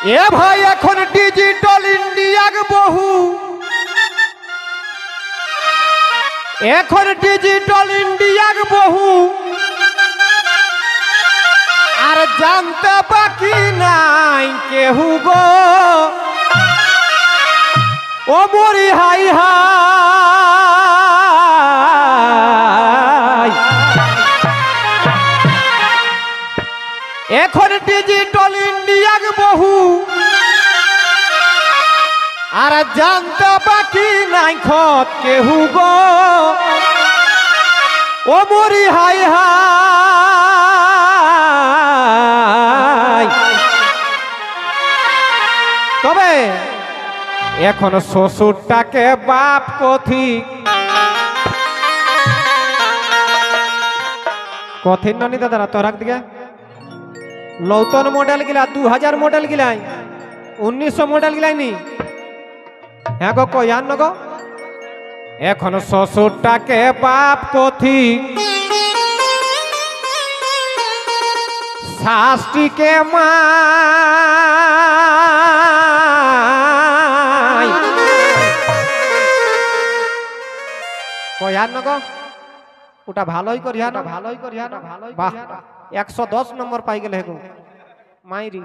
এ ভাই এখন ডিজিটাল ইন্ডিয়ার বহু এখন ডিজিটাল ইন্ডিয়ার বহু আর জানতে বাকি নাই কেহু গো ও মরি হাই হাই এখন ডিজিটাল ইন্ডিয়ার বহু আর জানতে বাকি নাই খত কেহু গো ও মরি হাই হাই তবে এখন শ্বশুরটাকে বাপ কথি কথিন ননি দাদা তোরাক দিকে নতুন মডেল গিলা 2000 মডেল গিলাই 1900 মডেল গিলাই নি হ্যাঁ গো কয়ান গো এখন শ্বশুরটাকে বাপ কথি শাস্তিকে মাই কয়ান গো ওটা ভালোই করিয়া না ভালোই করিয়া না ভালোই বাহ 110 নম্বর পাই গেলে গো মাইরি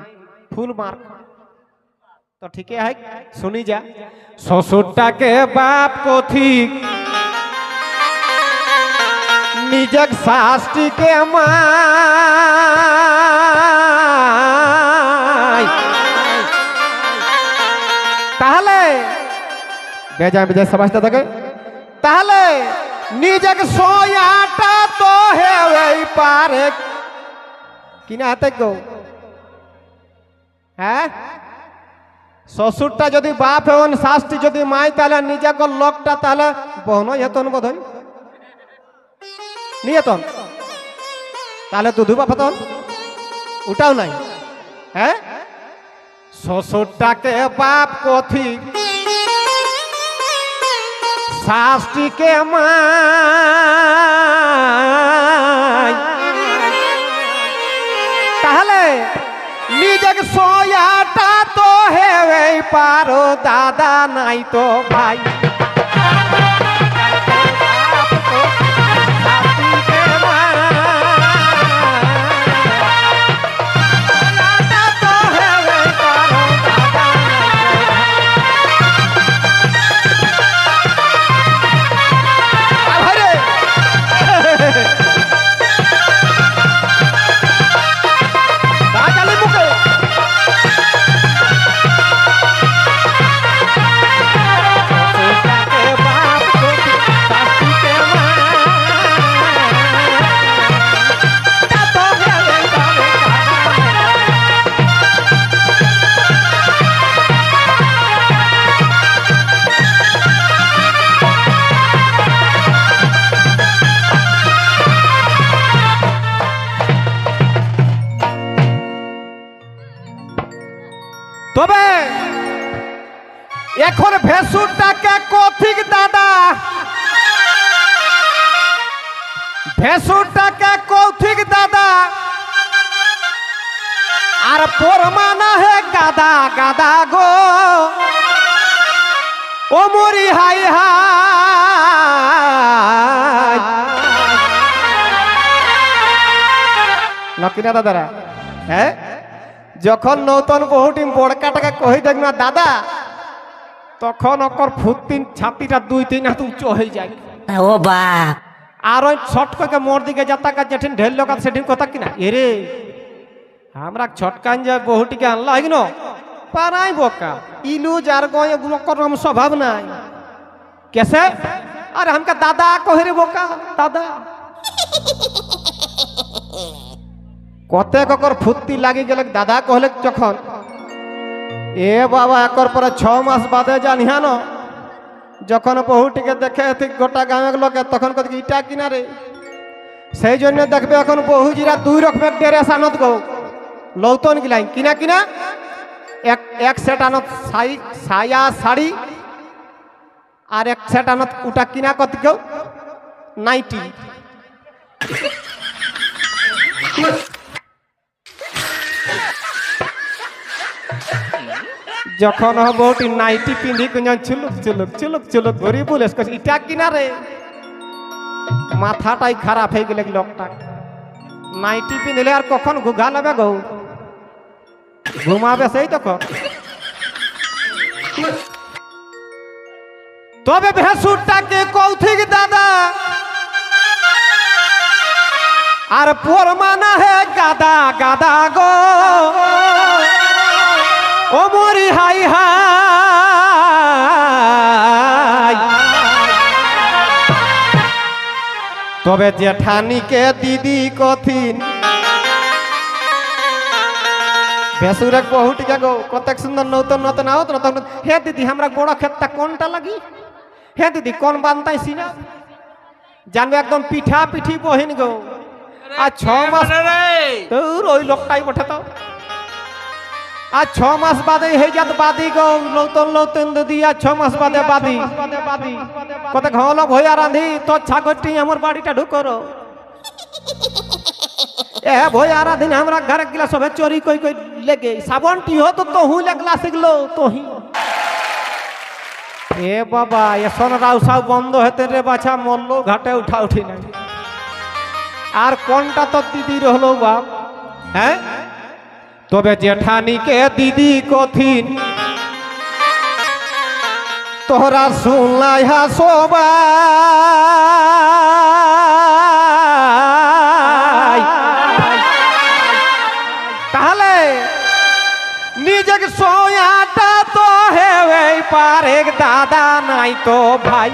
ফুল মার্ক তো ঠিক है सुनी जा শ্বশুরটাকে বাপ কথি নিজক শাস্তিকে মাই তাহলে বেজা বেজা সবাইটা থাকে তাহলে নিজক সোয়াটা তো হেই পারে কিনা হাতে গো হ্যাঁ শ্বশুরটা যদি বাপ হন শাস্তি যদি মাই তাহলে নিজেকে লোকটা তাহলে বহন হেতন বোধ হয় নিয়েতন তাহলে দুধু বাপ হতন ওটাও নাই হ্যাঁ শ্বশুরটাকে বাপ কথি শাস্তিকে মাই তাহলে নিজেকে সোয়াটা তো হেই পারো দাদা নাই তো ভাই তবে এখন ভেসুরটাকে কথিক দাদা ভেসুরটাকে কৌথিক দাদা আর পরমানা হে গাদা গাদা গো ও মরি হাই হাই নকিনা দাদারা হ্যাঁ যখন নতুন বহুটি বড়কাটাকে কহি দেখ না দাদা তখন ওকর ফুটিন ছাতিটা 2-3 হাত উঁচু হয়ে যায় ও বাপ আর ওই ছটকে মোর দিকে যাতাকা যেঠিন ঢেল লোক সেঠিন কথা কিনা এরে আমরা ছটকান যায় বহুটিকে আনলা হয় কিনো পারাই বোকা ইলু যার গয় ওকরম স্বভাব নাই কেসে আর हमका দাদা কহে রে বোকা দাদা কতে ককর ফুর্তি লাগি গেলে দাদা কহলে যখন এ বাবা একর পরে 6 মাস বাদে জানিহান যখন বহুটিকে দেখে ঠিক গোটা গাঁয়ের লোকে তখন কত ইটা কিনা রে সেই জন্য দেখবে এখন বহুজিরা 2 রকমের ড্রেস আনত গো লৌতন গিলাই কিনা কিনা এক সেট আনত সায়া শাড়ি আর এক সেট আনত উটা কিনা কত গো নাইটি যখন বউটি নাইটি পিঁধি কুঞ্জন চুলুক চুলুক চুলুক চুলুক ঘুরি বলিস ইটা কিনা রে মাথাটাই খারাপ হয়ে গেলে লোকটা নাইটি পিঁধলে আর কখন ঘুঘা নেবে গো ঘুমাবে সেই তখন তবে ভেসুরটাকে কৌথিক দাদা আর পরমানা হে গাদা গাদা গো ও মরি হাই হাই তবে জেঠানিকে দিদি কঠিন ভেসুরে বহুটিকে গো কত সুন্দর নতুন নতুন আওত নতুন হে দিদি আমরা বড় ক্ষেতটা কোনটা লাগি হে দিদি কোন বানতাইছি না জানবে একদম পিঠা পিঠি বহিন গো আর 6 মাস তোর ওই লোকটাই বটে তো আর 6 মাস বাদে হয়ে যাত বাদি গো নতুন নতুন দিদি আর 6 মাস বাদে বাদি কত ঘল ভয়া রাঁধি তোর ছাগরটি আমার বাড়িটা ঢুকরো এ ভয়া রাঁধি আমরা ঘরে গিলা সবে চোরি কই কই লেগে সাবনটি হো তো তোহু লাগলা শিখলো তোহি এ বাবা এখন রাউসাও বন্ধ হতে রে বাছা মল্ল ঘাটে উঠা উঠি নাই আর কোনটা তো দিদি রহলো বাপ হ্যাঁ তবে জেঠানিকে দিদি কঠিন তোরা শুনলাই হাসবাই তাহলে নিজেকে সোয়াটা তো হেবে পারে দাদা নাই তো ভাই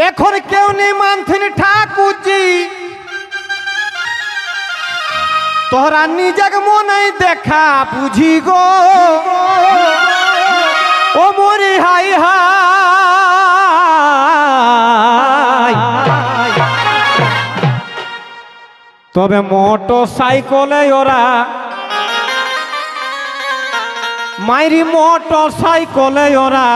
এখন কেউ নেই মানথিন ঠাকুরজি তোরা নিজের মনে দেখা বুঝি গো ও মরি হাই হাই তবে মোটর সাইকেলে ওরা মাইরি মোটর সাইকেলে ওরা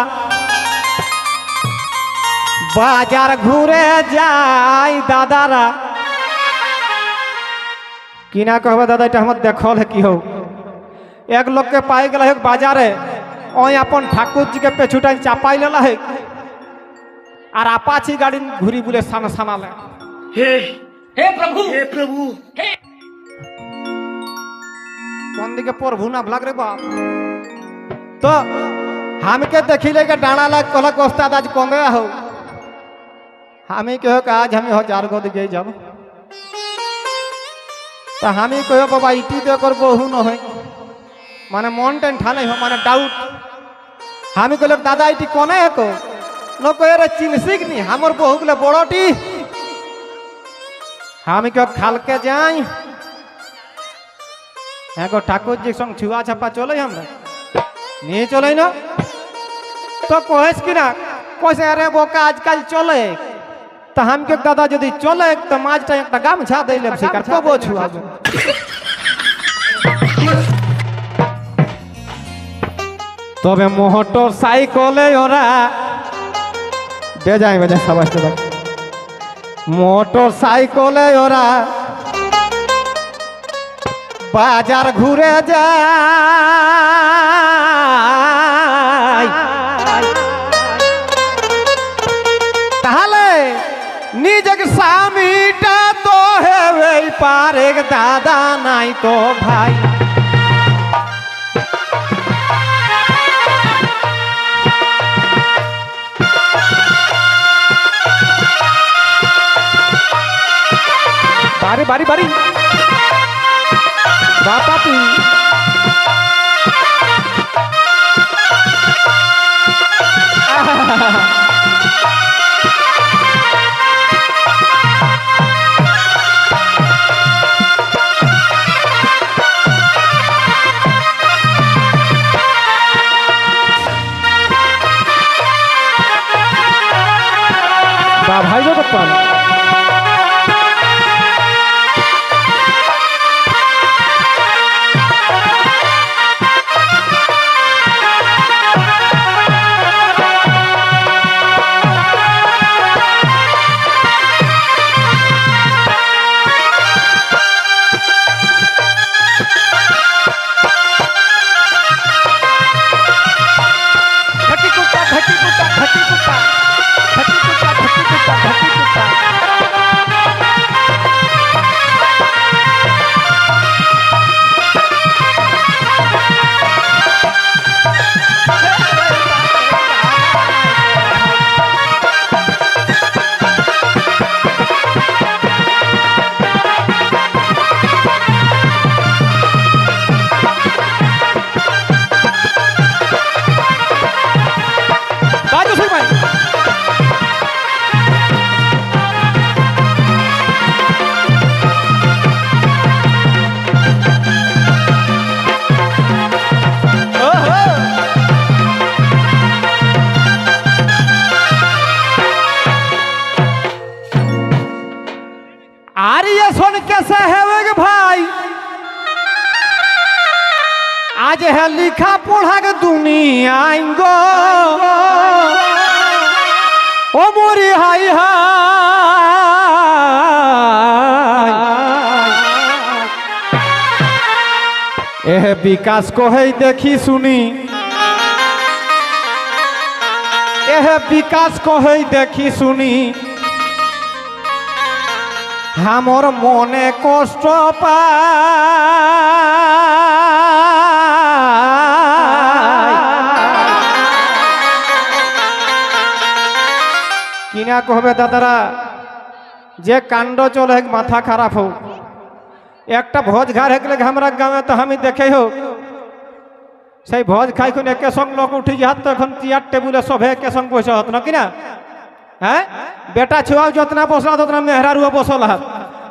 বাজার ঘুরে যাই দাদারা কিনা कहबे दादा এটা আমার দেখল है কি हो एक लोग के पाई गला है बाजारे ओय अपन ठाकुर जी के पेछुटा चापाई लेला है और अपाची गाड़ी घुरी बुले सन सनाले हे प्रभु कौन दिके प्रभु ना भलाग रे बाप तो हमके देखिले के डाणा लाग कहला उस्ताद आज कौन गया हो हमें कहो कि आज हमें 1000 गो दिखे जब तो हमें कहो बाबा इटी दे कर बहु न हो माने मन टेन ठाने हो माने डाउट हमें कहलो दादा इटी कोने है को न कहे रे चिनसिक नी हमर बहु गले बड़ोटी हमें कहो खाल के जाई एगो ठाकुर जी संग छुआ छापा चले हमरा नहीं चले ना तो कहेस कि ना कैसे अरे बोका आजकल चले तो हम के दादा यदि चले तो माजटा एक गामछा दे लेब शिकार कबो छुआ तबे मोटर साइकेले ओरा बे जाए शाबाश মোটর সাইকেলে ওরা বাজার ঘুরে যায়। তাহলে নিজের স্বামীটা তো হেবে পারে দাদা, নাই তো ভাই। বাড়ি বাড়ি বাড়ি বাপাপি বা ভাই জগৎপাল कैसे है भाई आज है लिखा पढ़ा के दुनिया गो ओ मोरी हाय हाय एह विकास को है देखी सुनी एह विकास को है देखी सुनी हमर मने कष्ट पाय किना कहबे दादारा जे कांड चले माथा खराब हो एक भोज घर हेकले हमरा गाँव तो हम देखे हो से भोज खाई खुन एके संग लोग उठी जात तो चेयर टेबुल सब एके संग बस न कि है बेटा छुआ जितना बसला उतना मेहरारू बसल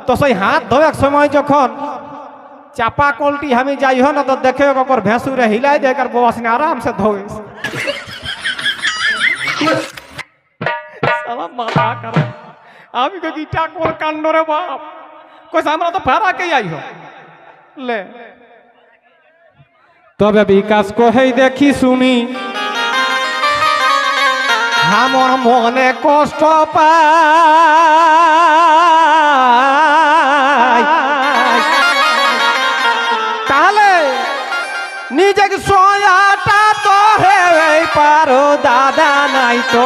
तो सही हाथ धोए समय जखन चापा कल्टी हमें जाइ हो ना तो देखे भैंसुरे हिलाई दे बस ने आराम से धोए गीटा कोर कांड रे बाप कोई हमरा तो फेरा के आई हो ले तबे विकास को है देखी सुनी हमर मने कष्ट पाय ताले निजे सोयाटा तो है पारो दादा नहीं तो